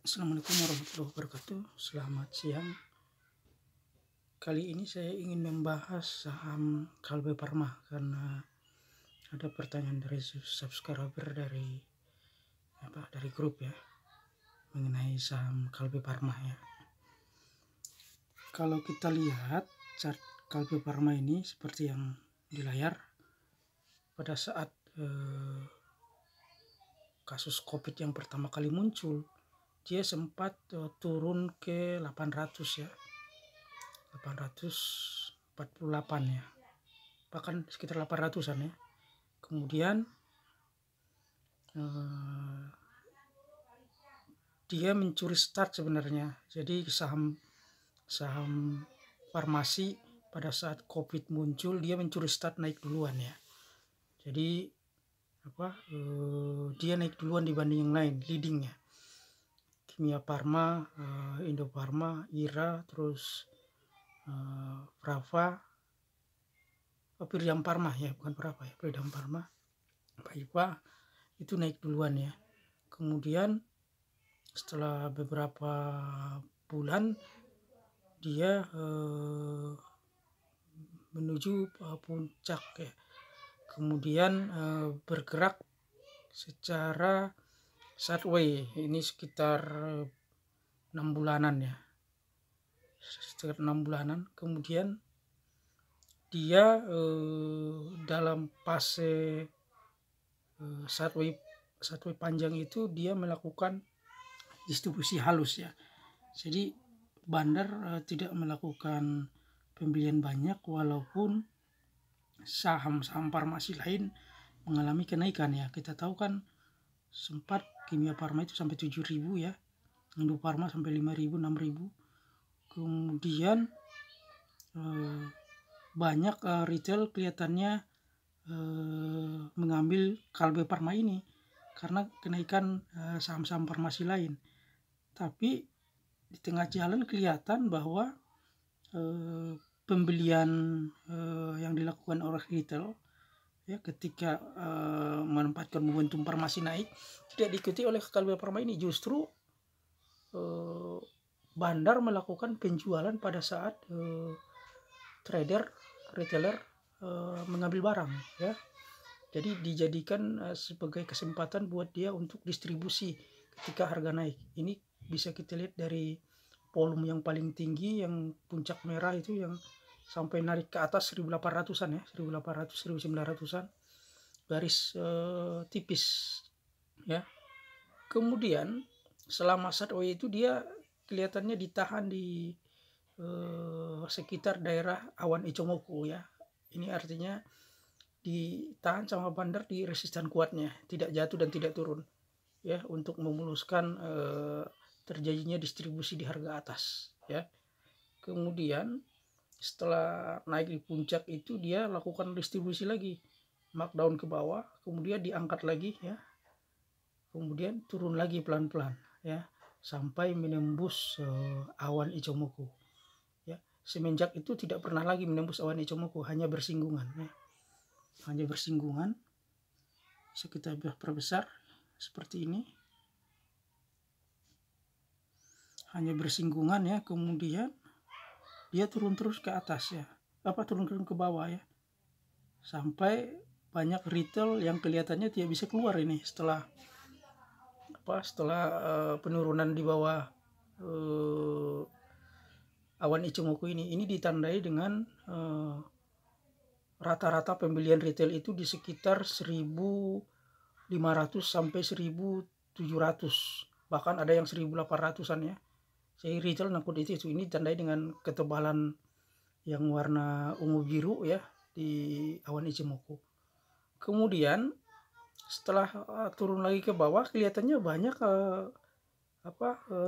Assalamualaikum warahmatullahi wabarakatuh. Selamat siang. Kali ini saya ingin membahas saham Kalbe Pharma karena ada pertanyaan dari subscriber dari grup ya mengenai saham Kalbe Pharma ya. Kalau kita lihat chart Kalbe Pharma ini seperti yang di layar, pada saat kasus COVID yang pertama kali muncul, dia sempat turun ke 800 ya, 848 ya, bahkan sekitar 800-an ya. Kemudian dia mencuri start sebenarnya. Jadi saham farmasi pada saat COVID muncul dia mencuri start naik duluan ya. Jadi dia naik duluan dibanding yang lain, leadingnya Kimia Farma, Indofarma, IRA, terus Prava, Pirdam Pharma ya, bukan Prava ya, Pirdam Pharma, Paipa itu naik duluan ya. Kemudian setelah beberapa bulan dia menuju puncak ya. Kemudian bergerak secara sideways, ini sekitar 6 bulanan ya, sekitar 6 bulanan. Kemudian dia dalam fase sideways panjang itu dia melakukan distribusi halus ya. Jadi bandar tidak melakukan pembelian banyak, walaupun saham-saham farmasi lain mengalami kenaikan ya. Kita tahu kan sempat Kimia Farma itu sampai 7.000 ya, Indofarma sampai 5.000, 6.000. Kemudian banyak retail kelihatannya mengambil Kalbe Pharma ini karena kenaikan saham-saham farmasi lain. Tapi di tengah jalan kelihatan bahwa pembelian yang dilakukan oleh retail ya ketika memanfaatkan momentum farmasi naik tidak diikuti oleh Kalbe Pharma ini. Justru bandar melakukan penjualan pada saat retailer mengambil barang ya. Jadi dijadikan sebagai kesempatan buat dia untuk distribusi ketika harga naik. Ini bisa kita lihat dari volume yang paling tinggi, yang puncak merah itu yang sampai narik ke atas 1.800-an ya, 1.800, 1.900-an, garis tipis ya. Kemudian selama sideways itu dia kelihatannya ditahan di sekitar daerah awan Ichimoku ya. Ini artinya ditahan sama bandar di resisten kuatnya, tidak jatuh dan tidak turun ya, untuk memuluskan terjadinya distribusi di harga atas ya. Kemudian setelah naik di puncak itu dia lakukan distribusi lagi, markdown ke bawah, kemudian diangkat lagi ya, kemudian turun lagi pelan-pelan ya sampai menembus awan Ichimoku ya. Semenjak itu tidak pernah lagi menembus awan Ichimoku, hanya bersinggungan ya, hanya bersinggungan. Kita perbesar seperti ini, hanya bersinggungan ya. Kemudian dia turun terus ke atas ya, turun ke bawah ya, sampai banyak retail yang kelihatannya tidak bisa keluar ini setelah penurunan di bawah awan Ichimoku ini. Ini ditandai dengan rata-rata pembelian retail itu di sekitar 1.500 sampai 1.700, bahkan ada yang 1.800-an ya. Jadi retail nangkut itu ini ditandai dengan ketebalan yang warna ungu biru ya di awan Ichimoku. Kemudian setelah turun lagi ke bawah, kelihatannya banyak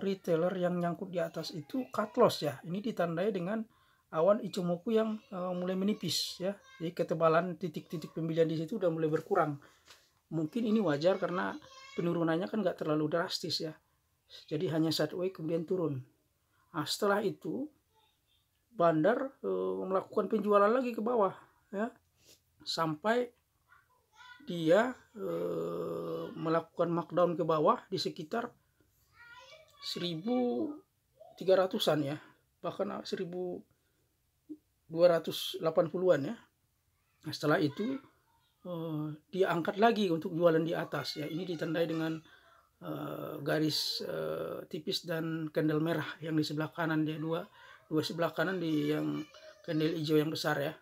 retailer yang nyangkut di atas itu cut loss ya. Ini ditandai dengan awan Ichimoku yang mulai menipis ya. Jadi ketebalan titik-titik pembelian di situ udah mulai berkurang. Mungkin ini wajar karena penurunannya kan nggak terlalu drastis ya. Jadi hanya sideways kemudian turun. Nah, setelah itu bandar melakukan penjualan lagi ke bawah ya, sampai dia melakukan markdown ke bawah di sekitar 1.300-an ya, bahkan 1.280-an ya. Nah, setelah itu dia angkat lagi untuk jualan di atas ya. Ini ditandai dengan garis tipis dan candle merah yang di sebelah kanan, dia dua sebelah kanan di yang candle hijau yang besar ya.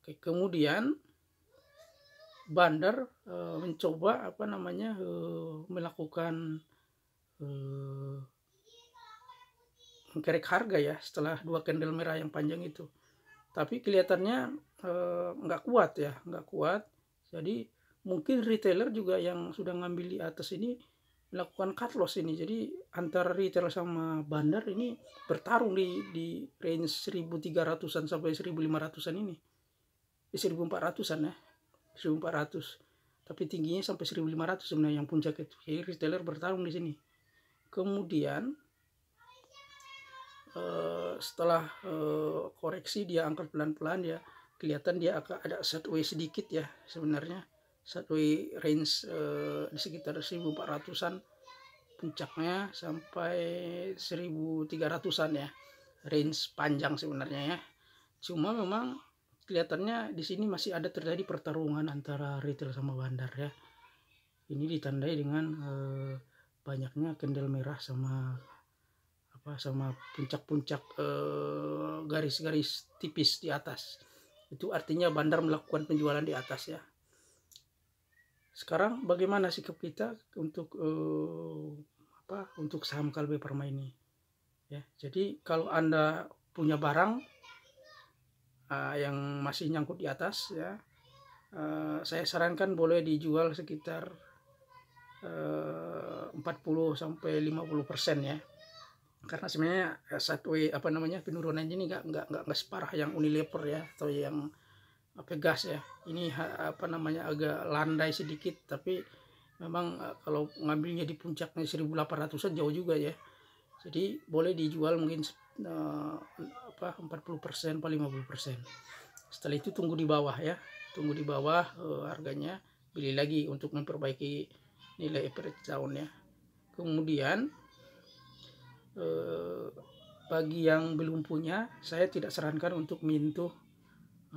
Oke, kemudian Bandar mencoba melakukan mengkerek harga ya setelah dua candle merah yang panjang itu, tapi kelihatannya nggak kuat ya, nggak kuat. Jadi mungkin retailer juga yang sudah ngambil di atas ini melakukan cut loss ini. Jadi antara retail sama bandar ini bertarung di range 1.300-an sampai 1.500-an ini, 1.400-an ya, 1.400, tapi tingginya sampai 1.500 sebenarnya yang puncak itu. Jadi retailer bertarung di sini. Kemudian setelah koreksi dia angkat pelan-pelan ya, kelihatan dia akan ada sideways sedikit ya, sebenarnya sideways range di sekitar 1.400-an puncaknya sampai 1.300-an ya, range panjang sebenarnya ya. Cuma memang kelihatannya di sini masih ada terjadi pertarungan antara retail sama bandar ya. Ini ditandai dengan banyaknya candle merah sama puncak-puncak garis-garis tipis di atas. Itu artinya bandar melakukan penjualan di atas ya. Sekarang bagaimana sikap kita untuk untuk saham Kalbe Pharma ini ya. Jadi kalau Anda punya barang yang masih nyangkut di atas ya, saya sarankan boleh dijual sekitar 40-50% ya. Karena sebenarnya penurunan ini nggak separah yang Unilever ya atau yang Pegas ya. Ini agak landai sedikit, tapi memang kalau ngambilnya di puncaknya 1.800-an jauh juga ya. Jadi boleh dijual mungkin 40%, 50%. Setelah itu tunggu di bawah ya, tunggu di bawah harganya, beli lagi untuk memperbaiki nilai average tahun ya. Kemudian bagi yang belum punya, saya tidak sarankan untuk menyentuh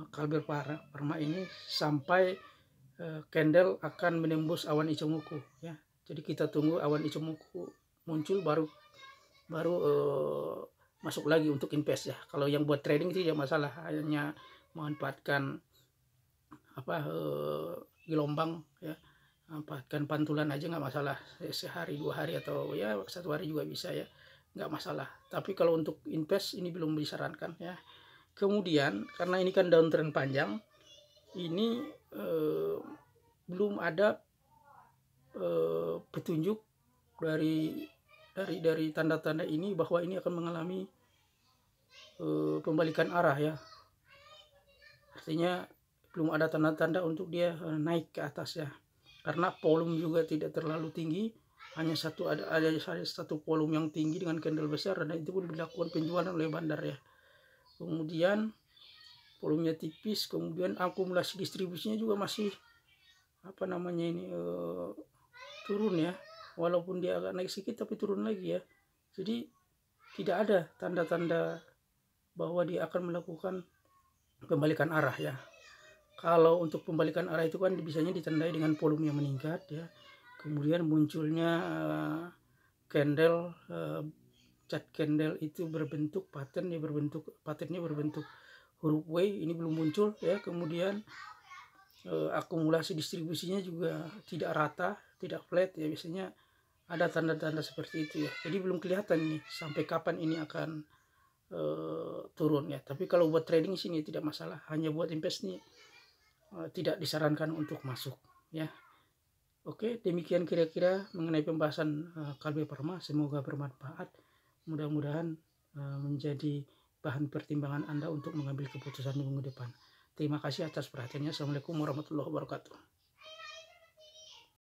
Kalbe Pharma ini sampai candle akan menembus awan Ichimoku ya. Jadi kita tunggu awan Ichimoku muncul baru masuk lagi untuk invest ya. Kalau yang buat trading sih ya masalah, hanya memanfaatkan gelombang ya, manfaatkan pantulan aja nggak masalah, sehari 2 hari atau ya 1 hari juga bisa ya, nggak masalah. Tapi kalau untuk invest ini belum disarankan ya. Kemudian karena ini kan downtrend panjang, ini belum ada petunjuk dari tanda-tanda ini bahwa ini akan mengalami pembalikan arah ya. Artinya belum ada tanda-tanda untuk dia naik ke atas ya. Karena volume juga tidak terlalu tinggi, hanya ada satu volume yang tinggi dengan candle besar, dan itu pun dilakukan penjualan oleh bandar ya. Kemudian volumenya tipis, kemudian akumulasi distribusinya juga masih turun ya, walaupun dia agak naik sedikit tapi turun lagi ya. Jadi tidak ada tanda-tanda bahwa dia akan melakukan pembalikan arah ya. Kalau untuk pembalikan arah itu kan bisanya ditandai dengan volume yang meningkat ya, kemudian munculnya candle, cat candle itu berbentuk patternnya berbentuk huruf W, ini belum muncul ya. Kemudian akumulasi distribusinya juga tidak rata, tidak flat ya, biasanya ada tanda-tanda seperti itu ya. Jadi belum kelihatan nih sampai kapan ini akan turun ya. Tapi kalau buat trading sini tidak masalah, hanya buat invest nih tidak disarankan untuk masuk ya. Oke, demikian kira-kira mengenai pembahasan Kalbe Pharma. Semoga bermanfaat, mudah-mudahan menjadi bahan pertimbangan Anda untuk mengambil keputusan di minggu depan. Terima kasih atas perhatiannya. Assalamualaikum warahmatullahi wabarakatuh.